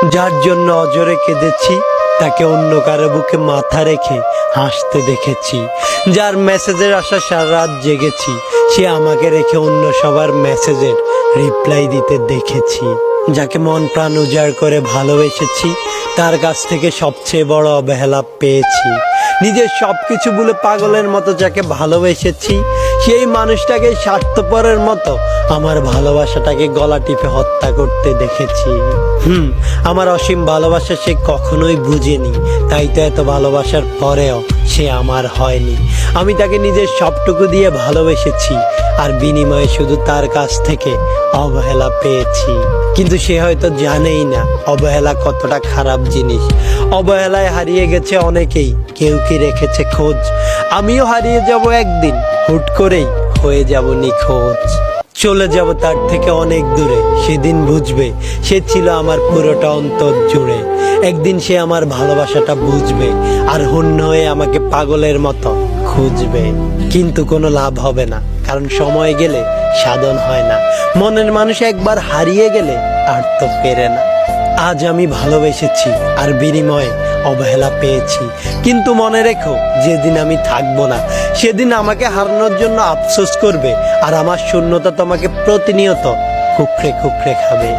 যার জন্য অজরে কেঁদেছি তাকে অন্য কারো বুকে মাথা রেখে হাসতে দেখেছি। যার মেসেজের আশা সারা রাত জেগেছি, সে আমাকে রেখে অন্য সবার মেসেজের রিপ্লাই দিতে দেখেছি। যাকে মন প্রাণ উজাড় করে ভালোবেসেছি, তার কাছ থেকে সবচেয়ে বড় অবহেলা পেয়েছি। নিজের সবকিছু ভুলে পাগলের মতো যাকে ভালোবেসেছি, সেই মানুষটাকে স্বার্থপরের মতো আমার ভালোবাসাটাকে গলা টিপে হত্যা করতে দেখেছি। আমার অসীম ভালোবাসা সে কখনোই বুঝেনি, তাই তো এত ভালোবাসার পরেও সে আমার হয়নি। আমি তাকে নিজের সবটুকু দিয়ে ভালোবেসেছি, আর বিনিময়ে শুধু তার কাছ থেকে অবহেলা পেয়েছি। কিন্তু সে হয়তো জানেই না অবহেলা কতটা খারাপ জিনিস। অবহেলায় হারিয়ে গেছে অনেকেই, কেউ কি রেখেছে খোঁজ? আমিও হারিয়ে যাব একদিন, হুট করেই হয়ে যাব নিখোঁজ। চলে যাব তার থেকে অনেক দূরে, সেদিন বুঝবে সে ছিল আমার পুরোটা অন্তর জুড়ে। একদিন সে আমার ভালোবাসাটা বুঝবে, আর হন্য হয়ে আমাকে পাগলের মতো খুঁজবে। কিন্তু কোনো লাভ হবে না, কারণ সময় গেলে সাধন হয় না। মনের মানুষ একবার হারিয়ে গেলে আর তো ফেরে না। আজ আমি ভালোবেসেছি আর বিনিময়ে অবহেলা পেয়েছি, কিন্তু মনে রেখো যেদিন আমি থাকবো না, সেদিন আমাকে হারানোর জন্য আফসোস করবে, আর আমার শূন্যতা তোমাকে প্রতিনিয়ত কুকড়ে কুকড়ে খাবে।